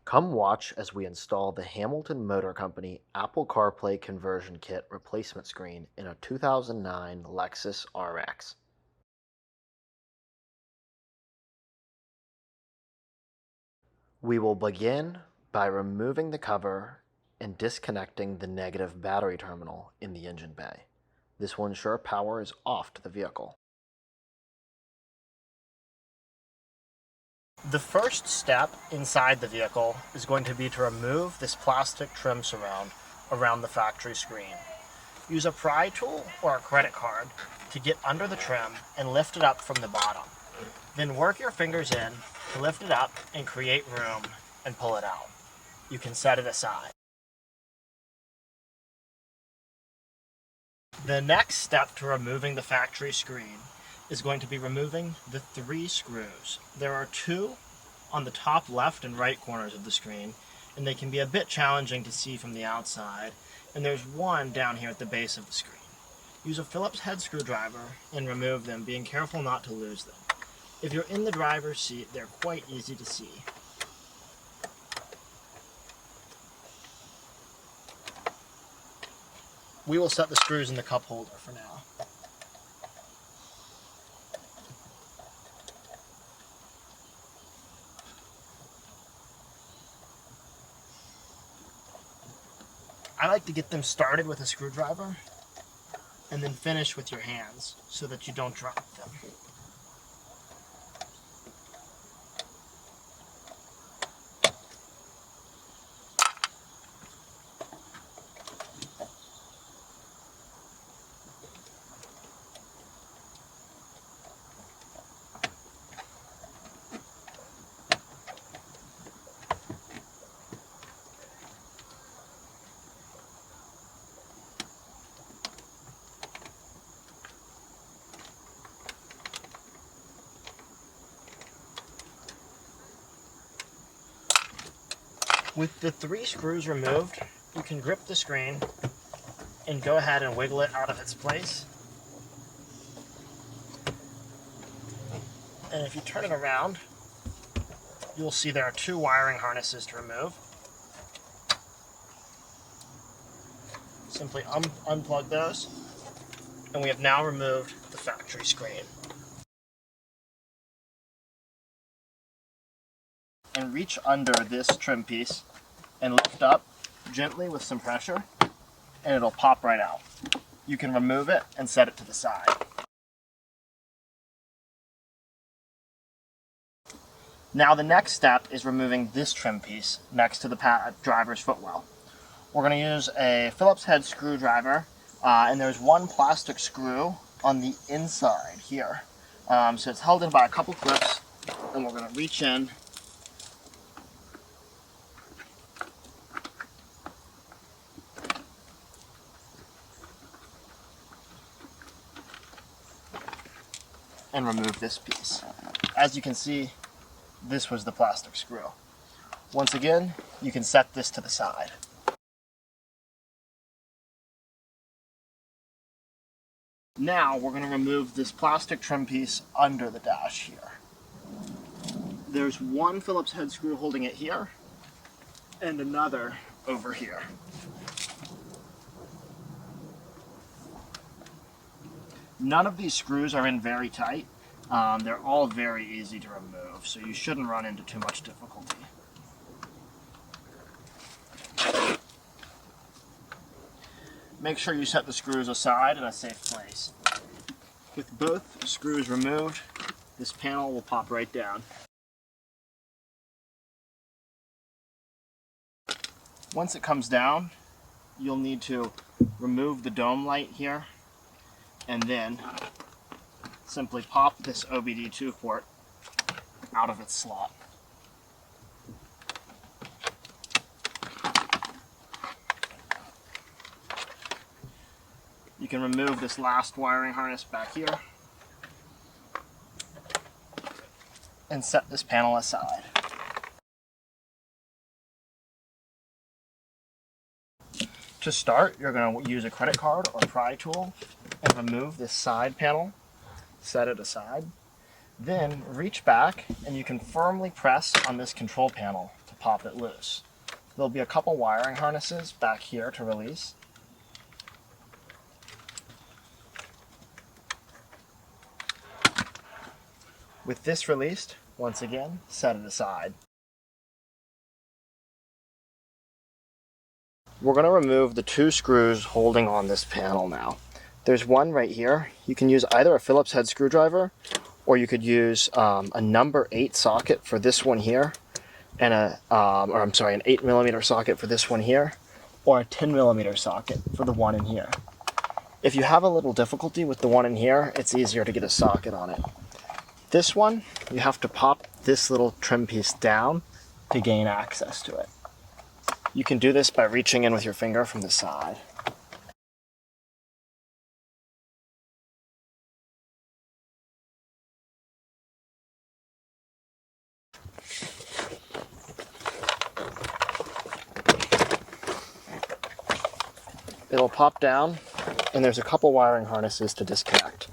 Come watch as we install the Hamilton Motor Company Apple CarPlay conversion kit replacement screen in a 2009 Lexus RX. We will begin by removing the cover and disconnecting the negative battery terminal in the engine bay. This will ensure power is off to the vehicle. The first step inside the vehicle is going to be to remove this plastic trim surround around the factory screen. Use a pry tool or a credit card to get under the trim and lift it up from the bottom. Then work your fingers in to lift it up and create room and pull it out. You can set it aside. The next step to removing the factory screen is going to be removing the 3 screws. There are 2 on the top left and right corners of the screen, and they can be a bit challenging to see from the outside, and there's 1 down here at the base of the screen. Use a Phillips head screwdriver and remove them, being careful not to lose them. If you're in the driver's seat, they're quite easy to see. We will set the screws in the cup holder for now. I like to get them started with a screwdriver and then finish with your hands so that you don't drop them. With the 3 screws removed, you can grip the screen and go ahead and wiggle it out of its place. And if you turn it around, you'll see there are 2 wiring harnesses to remove. Simply unplug those, and we have now removed the factory screen. And reach under this trim piece and lift up gently with some pressure, and it'll pop right out. You can remove it and set it to the side. Now the next step is removing this trim piece next to the driver's footwell. We're going to use a Phillips head screwdriver, and there's 1 plastic screw on the inside here. So it's held in by a couple clips, and we're going to reach in and remove this piece. As you can see, this was the plastic screw. Once again, you can set this to the side. Now we're going to remove this plastic trim piece under the dash here. There's 1 Phillips head screw holding it here, and another over here. None of these screws are in very tight. They're all very easy to remove, so you shouldn't run into too much difficulty. Make sure you set the screws aside in a safe place. With both screws removed, this panel will pop right down. Once it comes down, you'll need to remove the dome light here, and then simply pop this OBD2 port out of its slot. You can remove this last wiring harness back here and set this panel aside. To start, you're going to use a credit card or pry tool and remove this side panel, set it aside. Then reach back and you can firmly press on this control panel to pop it loose. There'll be a couple wiring harnesses back here to release. With this released, once again, set it aside. We're going to remove the 2 screws holding on this panel now. There's one right here. You can use either a Phillips head screwdriver, or you could use a number 8 socket for this one here, and an 8mm socket for this one here, or a 10mm socket for the one in here. If you have a little difficulty with the one in here, it's easier to get a socket on it. This one, you have to pop this little trim piece down to gain access to it. You can do this by reaching in with your finger from the side. It'll pop down, and there's a couple wiring harnesses to disconnect.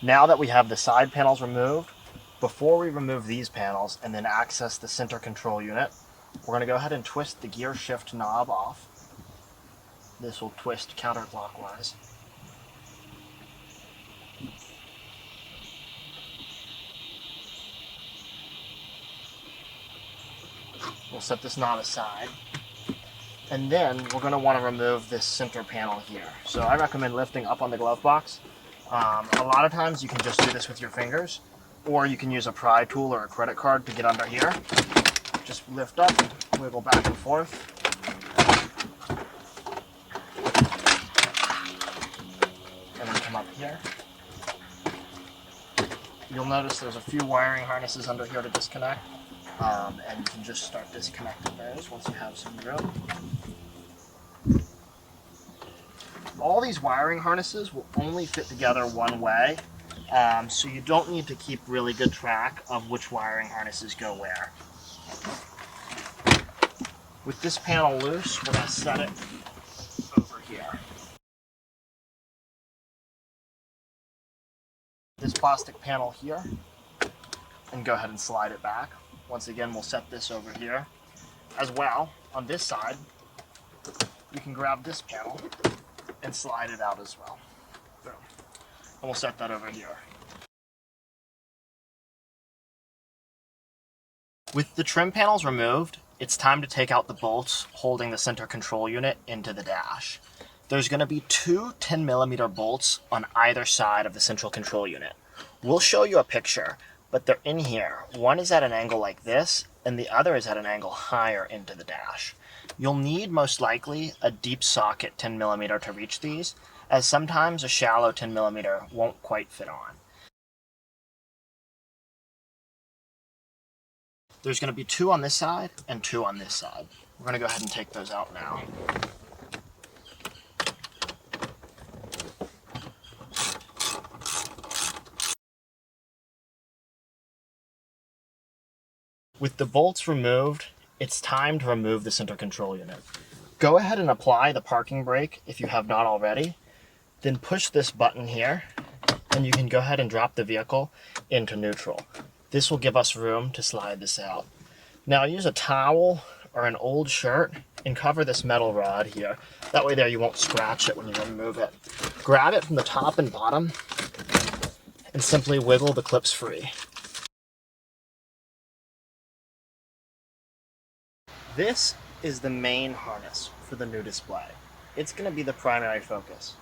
Now that we have the side panels removed, before we remove these panels and then access the center control unit, we're going to go ahead and twist the gear shift knob off. This will twist counterclockwise. We'll set this knob aside. And then we're going to want to remove this center panel here. So I recommend lifting up on the glove box. A lot of times you can just do this with your fingers, or you can use a pry tool or a credit card to get under here. Just lift up, wiggle back and forth. And then come up here. You'll notice there's a few wiring harnesses under here to disconnect. And you can just start disconnecting those once you have some room. All these wiring harnesses will only fit together one way, so you don't need to keep really good track of which wiring harnesses go where. With this panel loose, we're going to set it over here. This plastic panel here, and go ahead and slide it back. Once again, we'll set this over here. As well, on this side, you can grab this panel and slide it out as well. Boom. And we'll set that over here. With the trim panels removed, it's time to take out the bolts holding the center control unit into the dash. There's going to be 2 10mm bolts on either side of the central control unit. We'll show you a picture, but they're in here. One is at an angle like this, and the other is at an angle higher into the dash. You'll need, most likely, a deep socket 10mm to reach these, as sometimes a shallow 10mm won't quite fit on. There's going to be 2 on this side and 2 on this side. We're going to go ahead and take those out now. With the bolts removed, it's time to remove the center control unit. Go ahead and apply the parking brake if you have not already. Then push this button here, and you can go ahead and drop the vehicle into neutral. This will give us room to slide this out. Now use a towel or an old shirt and cover this metal rod here. That way there you won't scratch it when you remove it. Grab it from the top and bottom and simply wiggle the clips free. This is the main harness for the new display. It's going to be the primary focus.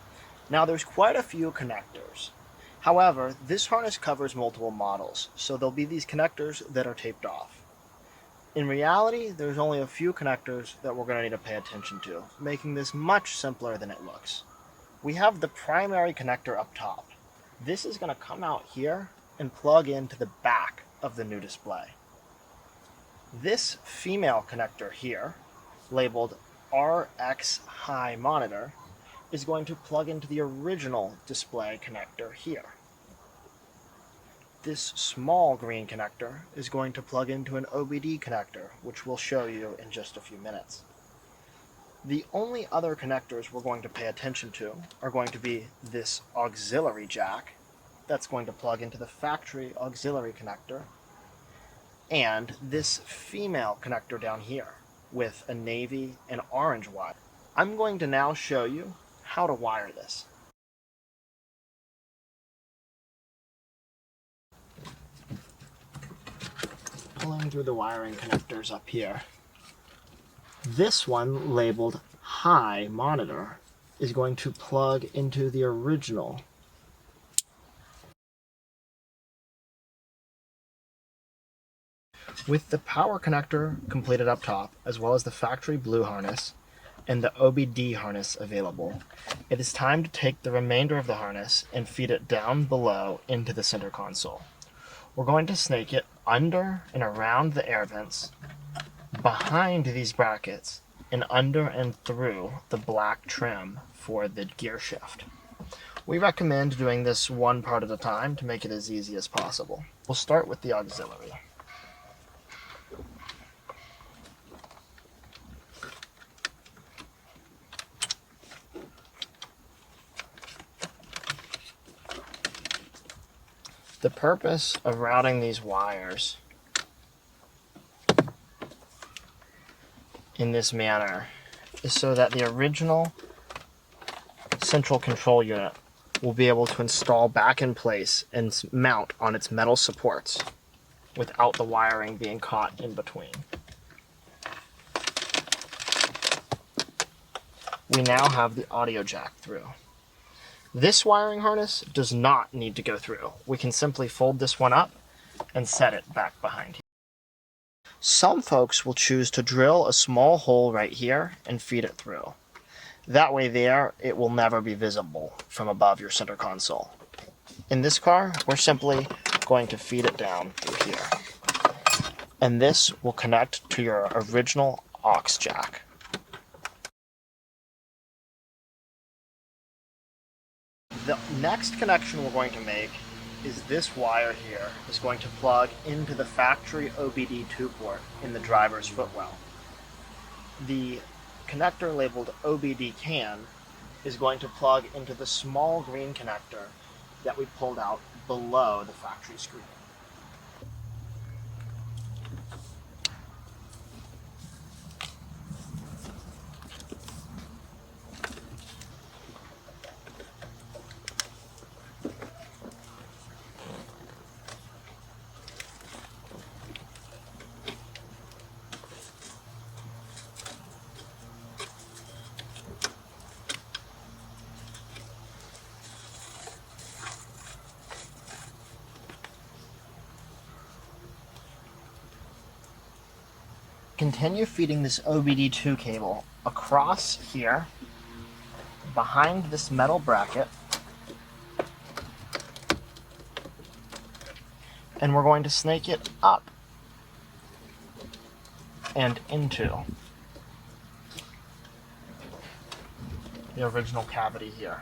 Now there's quite a few connectors. However, this harness covers multiple models, so there'll be these connectors that are taped off. In reality, there's only a few connectors that we're going to need to pay attention to, making this much simpler than it looks. We have the primary connector up top. This is going to come out here and plug into the back of the new display. This female connector here, labeled RX High Monitor, is going to plug into the original display connector here. This small green connector is going to plug into an OBD connector, which we'll show you in just a few minutes. The only other connectors we're going to pay attention to are going to be this auxiliary jack that's going to plug into the factory auxiliary connector, and this female connector down here with a navy and orange wire. I'm going to now show you how to wire this. Pulling through the wiring connectors up here. This one, labeled high monitor, is going to plug into the original. With the power connector completed up top, as well as the factory blue harness and the OBD harness available, it is time to take the remainder of the harness and feed it down below into the center console. We're going to snake it under and around the air vents, behind these brackets, and under and through the black trim for the gear shift. We recommend doing this one part at a time to make it as easy as possible. We'll start with the auxiliary. The purpose of routing these wires in this manner is so that the original central control unit will be able to install back in place and mount on its metal supports without the wiring being caught in between. We now have the audio jack through. This wiring harness does not need to go through. We can simply fold this one up and set it back behind here. Some folks will choose to drill a small hole right here and feed it through. That way there, it will never be visible from above your center console. In this car, we're simply going to feed it down through here. And this will connect to your original aux jack. The next connection we're going to make is this wire here is going to plug into the factory OBD2 port in the driver's footwell. The connector labeled OBD CAN is going to plug into the small green connector that we pulled out below the factory screen. Continue feeding this OBD2 cable across here, behind this metal bracket, and we're going to snake it up and into the original cavity here.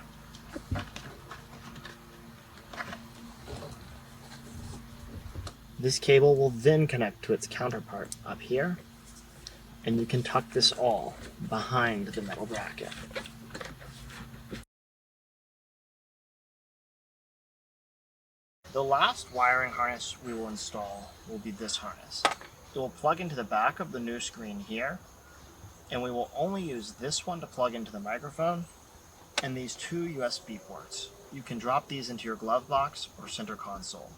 This cable will then connect to its counterpart up here, and you can tuck this all behind the metal bracket. The last wiring harness we will install will be this harness. It will plug into the back of the new screen here, and we will only use this one to plug into the microphone and these two USB ports. You can drop these into your glove box or center console.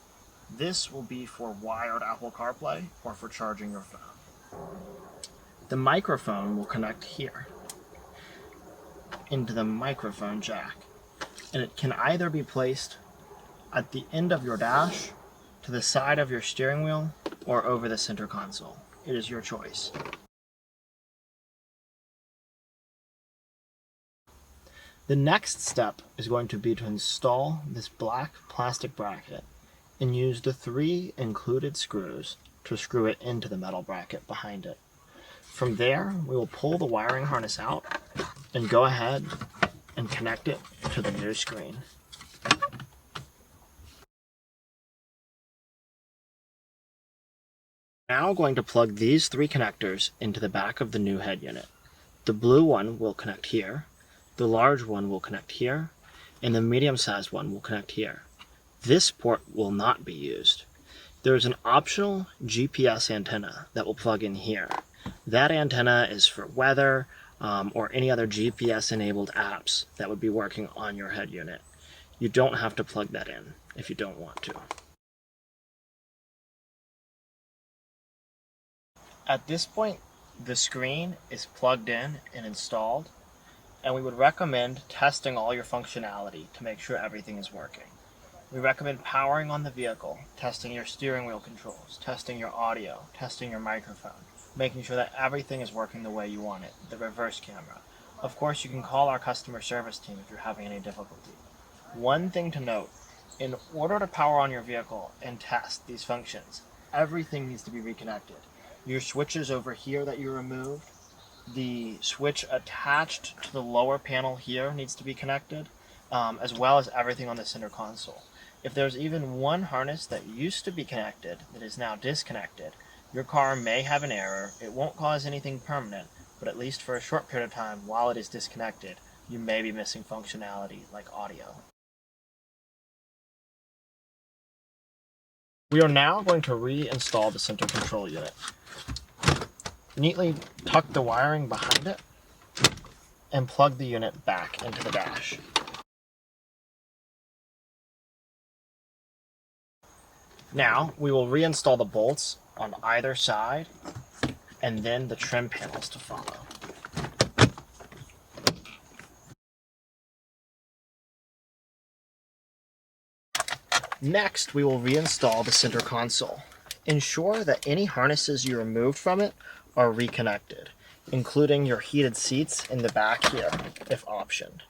This will be for wired Apple CarPlay or for charging your phone. The microphone will connect here into the microphone jack, and it can either be placed at the end of your dash, to the side of your steering wheel, or over the center console. It is your choice. The next step is going to be to install this black plastic bracket and use the 3 included screws to screw it into the metal bracket behind it. From there, we will pull the wiring harness out and go ahead and connect it to the new screen. Now going to plug these 3 connectors into the back of the new head unit. The blue one will connect here, the large one will connect here, and the medium-sized one will connect here. this port will not be used. There's an optional GPS antenna that will plug in here. That antenna is for weather or any other GPS-enabled apps that would be working on your head unit. You don't have to plug that in if you don't want to. At this point, the screen is plugged in and installed, and we would recommend testing all your functionality to make sure everything is working. We recommend powering on the vehicle, testing your steering wheel controls, testing your audio, testing your microphone, making sure that everything is working the way you want it, the reverse camera. Of course, you can call our customer service team if you're having any difficulty. One thing to note, in order to power on your vehicle and test these functions, everything needs to be reconnected. Your switches over here that you removed, the switch attached to the lower panel here needs to be connected, as well as everything on the center console. If there's even one harness that used to be connected that is now disconnected, your car may have an error. It won't cause anything permanent, but at least for a short period of time while it is disconnected, you may be missing functionality like audio. We are now going to reinstall the center control unit. Neatly tuck the wiring behind it and plug the unit back into the dash. Now we will reinstall the bolts on either side and then the trim panels to follow. Next, we will reinstall the center console. Ensure that any harnesses you removed from it are reconnected, including your heated seats in the back here, if optioned.